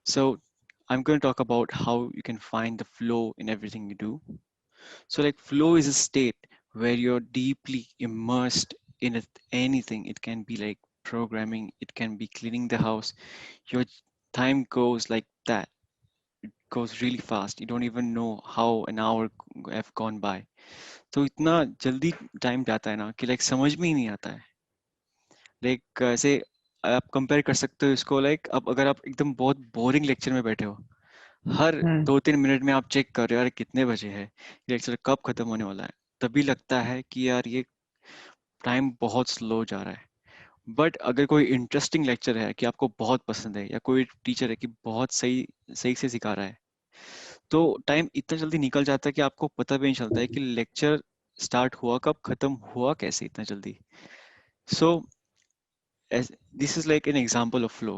So I'm going to talk about how you can find the flow in everything you do. So like flow is a state where you're deeply immersed in anything. It can be like programming, it can be cleaning the house. Your time goes like that. It goes really fast. You don't even know how an hour have gone by. तो इतना जल्दी time जाता है ना कि like समझ में ही नहीं आता है. लाइक ऐसे आप कंपेयर कर सकते हो इसको. लाइक अब अगर आप एकदम बहुत बोरिंग लेक्चर में बैठे हो, हर हम्म 2-3 मिनट में आप चेक कर रहे हो यार कितने बजे है, लेक्चर कब खत्म होने वाला है, तभी लगता है कि यार ये टाइम बहुत स्लो जा रहा है. बट अगर कोई इंटरेस्टिंग लेक्चर है कि आपको बहुत पसंद है, या कोई टीचर है कि बहुत सही सही से सिखा रहा है, तो टाइम इतना जल्दी निकल जाता है कि आपको पता भी नहीं चलता है कि लेक्चर स्टार्ट हुआ कब, खत्म हुआ कैसे इतना जल्दी. So this is like an example of flow.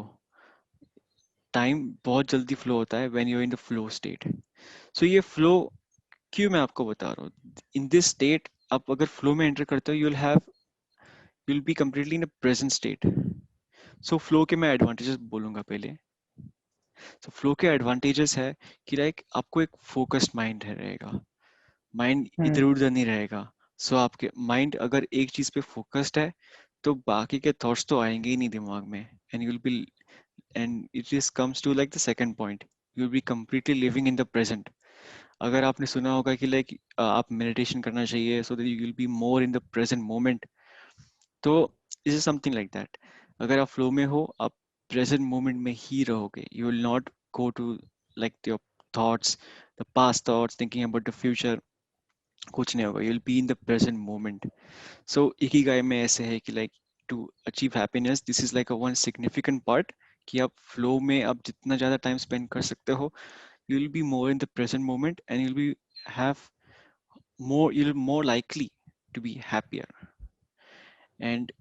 Time बहुत जल्दी फ्लो होता है when you in the flow state. So ये फ्लो क्यों मैं आपको बता रहा हूँ. इन दिस स्टेट आप अगर फ्लो में एंटर करते हो, you'll be completely in a present state. So flow के मैं एडवांटेजेस बोलूंगा पहले. सो फ्लो के एडवांटेजेस है कि लाइक आपको एक फोकस्ड माइंड रहेगा. माइंड इधर हम्म उधर नहीं रहेगा. सो आपके माइंड अगर एक चीज पे फोकस्ड है, तो बाकी के थॉट्स तो आएंगे ही नहीं दिमाग में. And you will be and it is comes to like the second point, you will be completely living in the present. अगर आपने सुना होगा कि लाइक आप मेडिटेशन करना चाहिए so that you will be more in the present moment. तो is is something like that. अगर आप फ्लो में हो, आप प्रेजेंट मोमेंट में ही रहोगे. You will not go to like your thoughts, the past thoughts, thinking about the future. कुछ नहीं होगा. You will be in the present moment. So ikigai में ऐसे है कि like to achieve happiness, this is like a one significant part, कि आप flow में आप जितना ज्यादा टाइम स्पेंड कर सकते हो, you will be more in the present moment, and you'll be have you'll more likely to be happier. And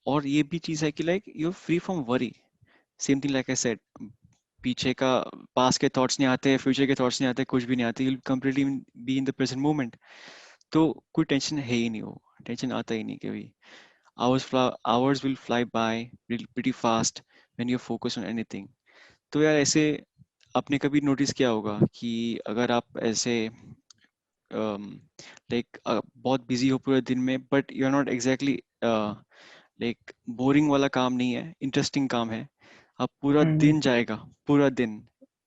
और ये भी चीज है कि like you're free from worry. Same thing like I said, पीछे का पास के थॉट्स नहीं आते, फ्यूचर के थॉट्स नहीं आते, कुछ भी नहीं आते. you'll completely be in the present moment. तो कोई टेंशन है ही नहीं, हो टेंशन आता ही नहीं कभी. Hours will fly by pretty fast when you focus on anything. तो यार ऐसे आपने कभी नोटिस किया होगा कि अगर आप ऐसे लाइक बहुत बिजी हो पूरे दिन में, but you are not exactly like boring वाला काम नहीं है, इंटरेस्टिंग काम है. आप पूरा हम्म दिन जाएगा, पूरा दिन,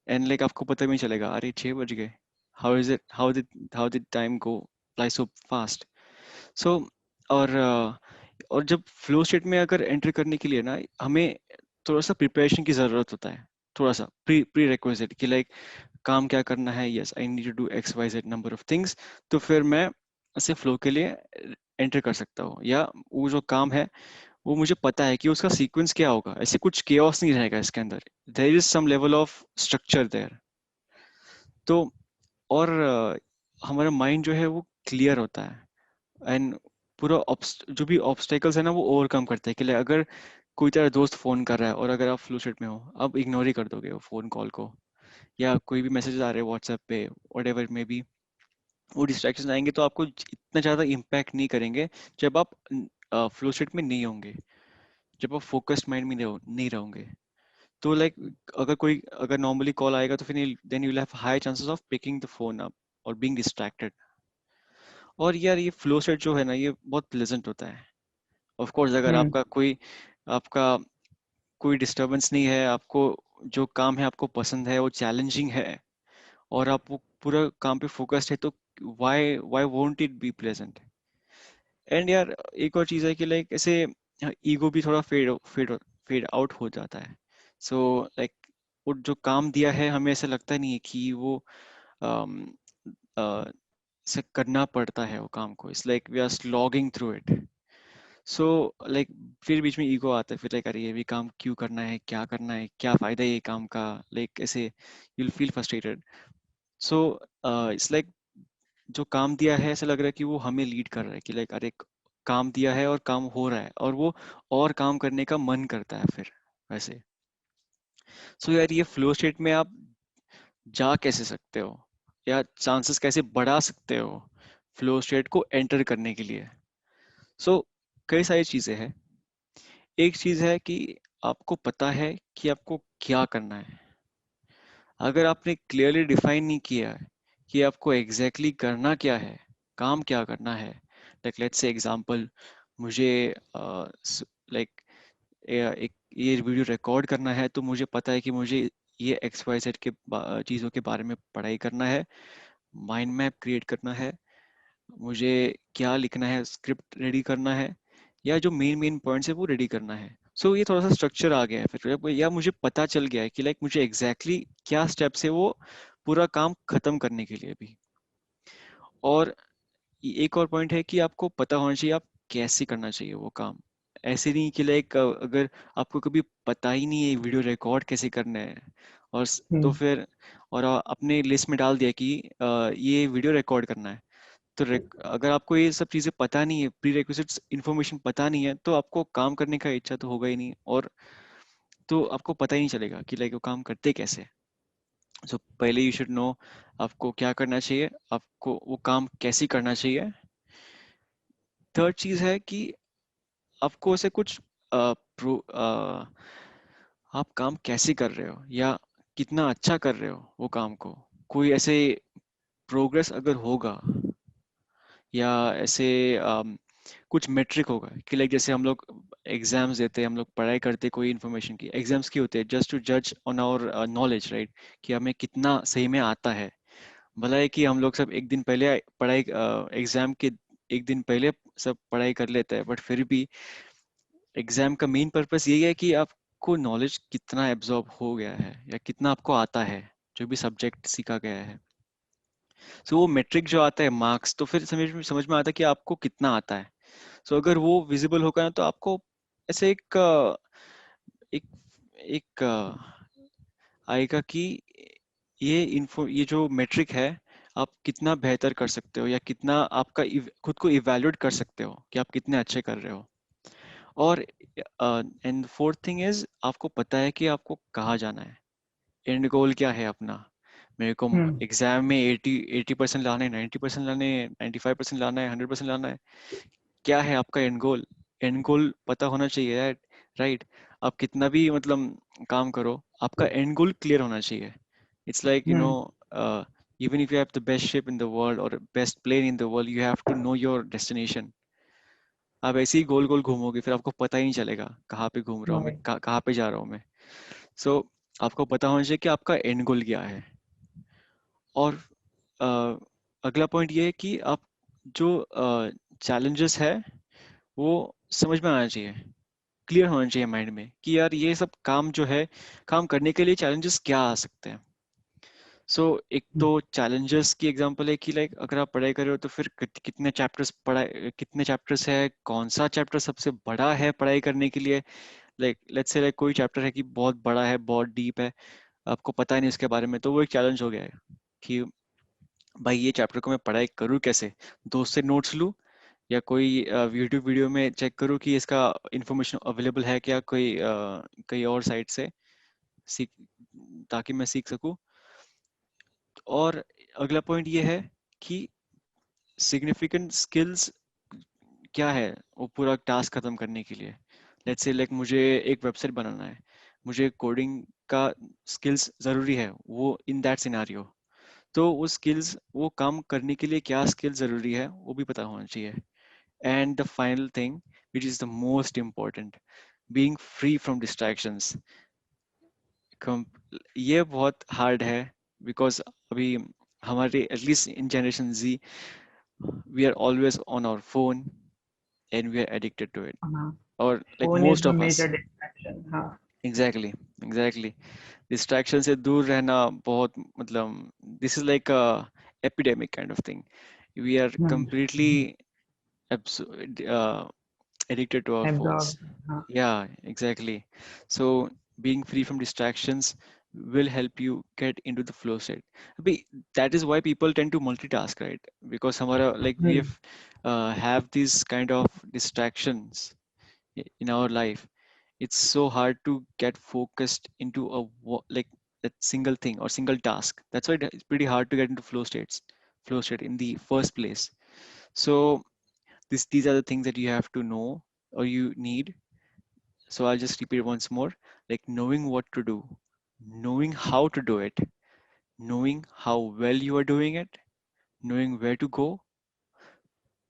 एंड लाइक आपको पता भी नहीं चलेगा अरे 6 बज गए. How did time go fly so fast. So और और जब फ्लो स्टेट में अगर एंटर करने के लिए ना, हमें थोड़ा सा प्रिपरेशन की जरूरत होता है. थोड़ा सा प्री रिक्विजिट कि लाइक काम क्या करना है. Yes, I need to do X Y Z number of things. तो फिर मैं ऐसे फ्लो के लिए एंटर कर सकता हूँ, या वो जो काम है वो मुझे पता है कि उसका सीक्वेंस क्या होगा. ऐसे कुछ केओस नहीं रहेगा इसके अंदर. There is some level of structure there. तो और हमारा माइंड जो है वो क्लियर होता है. एंड पूरा जो भी ऑब्स्टेकल्स है ना वो ओवरकम करता है. कि like अगर कोई तेरा दोस्त फोन कर रहा है और अगर आप फ्लो स्टेट में हो, आप इग्नोर ही कर दोगे वो फोन कॉल को, या कोई भी मैसेज आ रहे हैं व्हाट्सएप पे, वट एवर मे बी. वो डिस्ट्रैक्शन आएंगे तो आपको इतना ज़्यादा इम्पैक्ट नहीं करेंगे जब आप फ्लो स्टेट में नहीं होंगे, जब आप फोकस्ड माइंड में नहीं रहोगे. तो लाइक अगर नॉर्मली कॉल आएगा तो फिर then you will have high chances of picking the phone up और बीइंग डिस्ट्रैक्टेड. और यार ये फ्लो स्टेट जो है ना, ये बहुत प्लेजेंट होता है. ऑफ कोर्स अगर हम्म आपका कोई डिस्टरबेंस नहीं है, आपको जो काम है आपको पसंद है, वो चैलेंजिंग है, और आप वो पूरा काम पे फोकस्ड है, तो why why won't it be pleasant. And यार एक और चीज है कि लाइक ऐसे ईगो भी थोड़ा फेड आउट हो जाता है. सो लाइक वो जो काम दिया है हमें ऐसा लगता नहीं है कि वो अम, से करना पड़ता है वो काम को. It's like we are slogging through it. So like फिर बीच में ईगो आता है. फिर लाइक अरे ये भी काम क्यों करना है, क्या करना है, क्या फायदा है ये काम का. लाइक ऐसे you will feel frustrated. So it's like जो काम दिया है ऐसा लग रहा है कि वो हमें लीड कर रहा है, कि लाइक अरे काम दिया है और काम हो रहा है, और वो और काम करने का मन करता है फिर वैसे. सो यार ये फ्लो स्टेट में आप जा कैसे सकते हो, या चांसेस कैसे बढ़ा सकते हो फ्लो स्टेट को एंटर करने के लिए. सो कई सारी चीजें हैं. एक चीज है कि आपको पता है कि आपको क्या करना है. अगर आपने क्लियरली डिफाइन नहीं किया है कि आपको एग्जैक्टली करना क्या है, काम क्या करना है, लाइक लेट्स से एग्जांपल, मुझे लाइक एक ये वीडियो रिकॉर्ड करना है, तो मुझे पता है कि मुझे ये एक्स वाई जेड के चीज़ों के बारे में पढ़ाई करना है, माइंड मैप क्रिएट करना है, मुझे क्या लिखना है, स्क्रिप्ट रेडी करना है, या जो मेन मेन पॉइंट्स है वो रेडी करना है। सो ये थोड़ा सा स्ट्रक्चर आ गया है फिर, या मुझे पता चल गया है कि लाइक मुझे एग्जैक्टली क्या स्टेप्स है वो पूरा काम खत्म करने के लिए भी। और एक और पॉइंट है कि आपको पता होना चाहिए आप कैसे करना चाहिए वो काम। ऐसे नहीं कि लाइक अगर आपको कभी पता ही नहीं है वीडियो रिकॉर्ड कैसे करना है, और तो हम्म। फिर और अपने लिस्ट में डाल दिया कि ये वीडियो रिकॉर्ड करना है, तो अगर आपको ये सब चीज़ें पता नहीं है, प्री रिक्विजिट्स इन्फॉर्मेशन पता नहीं है, तो आपको काम करने का इच्छा तो होगा ही नहीं, और तो आपको पता ही नहीं चलेगा कि लाइक वो काम करते कैसे। सो पहले यू शुड नो आपको क्या करना चाहिए, आपको वो काम कैसे करना चाहिए। थर्ड चीज़ है कि आपको ऐसे कुछ आप काम कैसे कर रहे हो या कितना अच्छा कर रहे हो वो काम को, कोई ऐसे प्रोग्रेस अगर होगा, या ऐसे कुछ मेट्रिक होगा कि लाइक जैसे हम लोग एग्जाम्स देते हैं, हम लोग पढ़ाई करते हैं कोई इन्फॉर्मेशन की, एग्जाम्स की होते हैं जस्ट टू जज ऑन आवर नॉलेज, राइट, कि हमें कितना सही में आता है। भला है कि हम लोग सब एक दिन पहले पढ़ाई, एग्जाम के एक दिन पहले सब पढ़ाई कर लेते हैं, बट फिर भी एग्जाम का मेन पर्पस यही है कि आपको नॉलेज कितना एब्जॉर्ब हो गया है या कितना आपको आता है, जो भी सब्जेक्ट सीखा गया है। सो वो मेट्रिक जो आता है मार्क्स, तो फिर समझ में आता है कि आपको कितना आता है। सो अगर वो विजिबल होगा ना, तो आपको ऐसे एक एक आएगा कि ये जो मेट्रिक है, आप कितना बेहतर कर सकते हो या कितना आपका खुद को इवेल्युएट कर सकते हो कि आप कितने अच्छे कर रहे हो। और एंड फोर्थ थिंग इज आपको पता है कि आपको कहाँ जाना है, एंड गोल क्या है अपना। मेरे को हम्म। एग्जाम में 80% लाना है, 90% लाने हैं, 95% लाना है, 100% लाना है, क्या है आपका एंड गोल। एंड गोल पता होना चाहिए, राइट। आप कितना भी मतलब काम करो, आपका एंड गोल क्लियर होना चाहिए। It's like hmm. even if you have the best ship in the world or best plane in the world, you have to know your destination. आप ऐसे ही गोल गोल घूमोगे, फिर आपको पता ही नहीं चलेगा कहाँ पे घूम रहा हूँ मैं, Right. कहाँ पे जा रहा हूँ मैं। सो आपको पता होना चाहिए कि आपका एंड गोल क्या है। और अ, अगला पॉइंट ये है कि आप जो चैलेंजेस है वो समझ में आना चाहिए, क्लियर होना चाहिए माइंड में कि यार ये सब काम जो है, काम करने के लिए चैलेंजेस क्या आ सकते हैं। सो एक तो चैलेंजेस की एग्जांपल है कि लाइक अगर आप पढ़ाई कर रहे हो तो फिर कितने चैप्टर्स पढ़ाई, कितने चैप्टर्स है, कौन सा चैप्टर सबसे बड़ा है पढ़ाई करने के लिए। लाइक लेट्स से लाइक कोई चैप्टर है कि बहुत बड़ा है, बहुत डीप है, आपको पता नहीं उसके बारे में, तो वो एक चैलेंज हो गया है कि भाई ये चैप्टर को मैं पढ़ाई करूँ कैसे, दोस्त से नोट्स लूँ या कोई यूट्यूब वीडियो में चेक करूँ कि इसका इंफॉर्मेशन अवेलेबल है क्या, कोई कहीं और साइट से सीख, ताकि मैं सीख सकूँ। और अगला पॉइंट ये है कि सिग्निफिकेंट स्किल्स क्या है वो पूरा टास्क खत्म करने के लिए। लेट्स से लाइक मुझे एक वेबसाइट बनाना है, मुझे कोडिंग का स्किल्स ज़रूरी है वो इन दैट सिनारियो, तो वो स्किल्स वो काम करने के लिए क्या स्किल ज़रूरी है वो भी पता होना चाहिए। And the final thing which is the most important, being free from distractions. ये बहुत हार्ड है, बिकॉज अभी हमारे at least in generation Z, we are always on our phone and we are addicted to it, हाँ, और like phone is most the of us. Major distraction. हाँ। Exactly, exactly. Distraction से दूर रहना बहुत मतलब, this is like a epidemic kind of thing, we are completely addicted to our phones. Absorb. हाँ। Yeah, exactly. So being free from distractions will help you get into the flow state. That is why people tend to multitask, right? Because हमारा like we have these kind of distractions in our life. It's so hard to get focused into like that single thing or single task. That's why it's pretty hard to get into flow state in the first place. So these are the things that you have to know or you need. So I'll just repeat once more, like knowing what to do, knowing how to do it, knowing how well you are doing it, knowing where to go,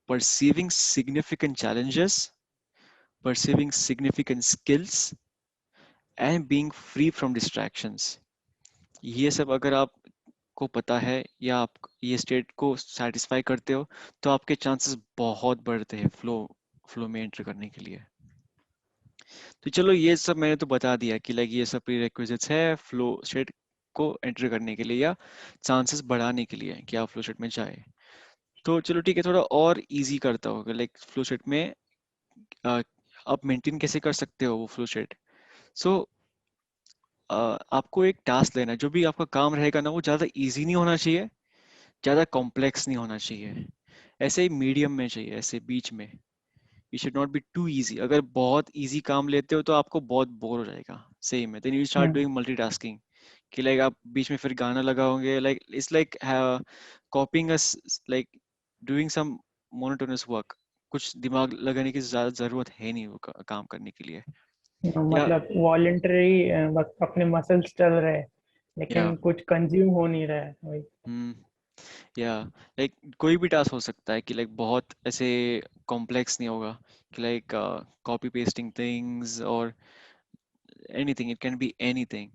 perceiving significant challenges, perceiving significant skills, and being free from distractions. ये सब अगर आपको पता है या आप ये state को सेटिस्फाई करते हो तो आपके चांसेस बहुत बढ़ते हैं फ्लो में एंटर करने के लिए। तो चलो ये सब मैंने तो बता दिया कि लाइक ये सब प्रीरेक्विजिट्स है फ्लो स्टेट को एंटर करने के लिए या चांसेस बढ़ाने के लिए कि आप फ्लो स्टेट में जाए। तो चलो ठीक है, थोड़ा और इजी करता होगा लाइक फ्लो स्टेट में आप मेंटेन कैसे कर सकते हो वो फ्लो स्टेट। सो आपको एक टास्क लेना है, जो भी आपका काम रहेगा ना वो ज़्यादा इजी नहीं होना चाहिए, ज़्यादा कॉम्प्लेक्स नहीं होना चाहिए, ऐसे ही मीडियम में चाहिए, ऐसे बीच में। You should not be too easy. अगर बहुत इजी काम लेते हो तो आपको बहुत बोर हो जाएगा सही में, then you start hmm. Doing multitasking कि लाइक आप बीच में फिर गाना लगाओगे, like it's like coping us, like doing some monotonous work. कुछ दिमाग लगाने की ज़्यादा ज़रूरत है नहीं वो काम करने के लिए। या मतलब वॉलेंटरी बस अपने मसल्स चल रहे हैं, या लेकिन कुछ कंज्यूम हो नहीं रहा है वही। हम्म या लाइक कोई भी टास्क हो सकता है कि लाइक बहुत ऐसे कॉम्प्लेक्स नहीं होगा कि लाइक कॉपी पेस्टिंग थिंग्स और anything. It can be anything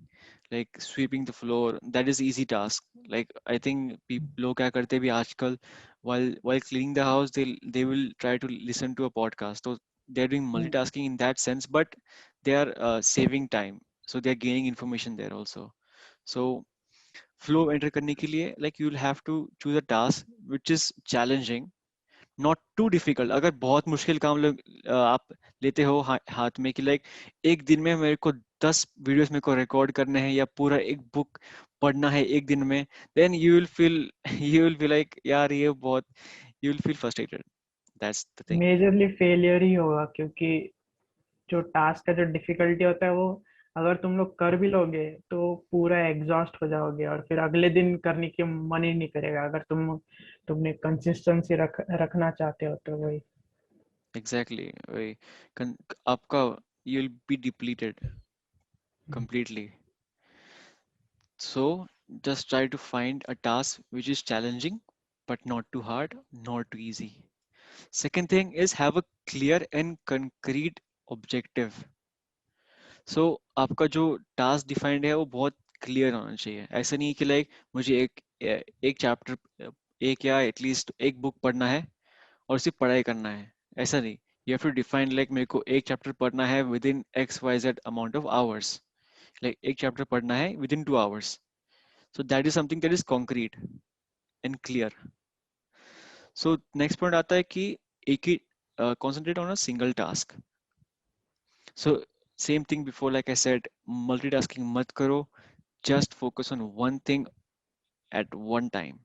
like sweeping the floor. That is easy task. Like I think people लोग क्या करते हैं भी आजकल, while cleaning the house they will try to listen to a podcast, so they're doing multitasking in that sense, but they are saving time, so they are gaining information there also. So flow enter करने के लिए like you'll have to choose a task which is challenging, not too difficult. अगर बहुत मुश्किल काम आप लेते हो हाथ में कि लाइक एक दिन में मेरे को 10 वीडियोस मेरे को रिकॉर्ड करने हैं या पूरा एक बुक पढ़ना है एक दिन में, then you will feel you will be like यार ये बहुत, you will feel frustrated, that's the thing. Majorly failure ही होगा, क्योंकि जो टास्क का जो डिफिकल्टी होता है वो अगर तुम लोग कर भी लोगे तो पूरा एग्जॉस्ट हो जाओगे, और फिर अगले दिन करने की मन ही नहीं करेगा, अगर तुमने कंसिस्टेंसी रखना चाहते हो तो वही। एग्जैक्टली वही आपका, you will B depleted completely. So just try to find a task which is challenging but not too hard, not too easy. Second thing is have a clear and concrete objective. So आपका जो task defined है वो बहुत clear होना चाहिए। ऐसा नहीं कि लाइक मुझे एक चैप्टर, एक या एटलीस्ट एक बुक पढ़ना है और सिर्फ पढ़ाई करना है, ऐसा नहीं। You have to define like मेरे को एक चैप्टर पढ़ना है within X Y Z amount of hours, like एक चैप्टर पढ़ना है within 2 hours. So that is something that is concrete and clear. So next point आता है कि एक ही concentrate on a single task. So same thing before, like I said, multitasking मत करो, just focus on one thing at one time.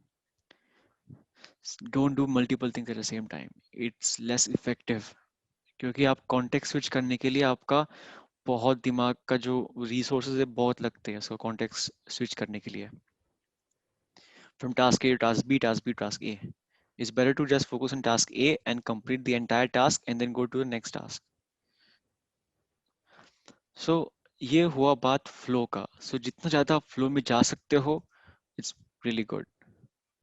Don't do multiple things at the same time. It's less effective. क्योंकि आप context switch करने के लिए आपका बहुत दिमाग का जो resources है बहुत लगते हैं उसको context switch करने के लिए, from task A to task B, task B to task A. It's better to just focus on task A and complete the entire task and then go to the next task. So ये हुआ बात flow का. So जितना ज़्यादा आप flow में जा सकते हो, it's really good.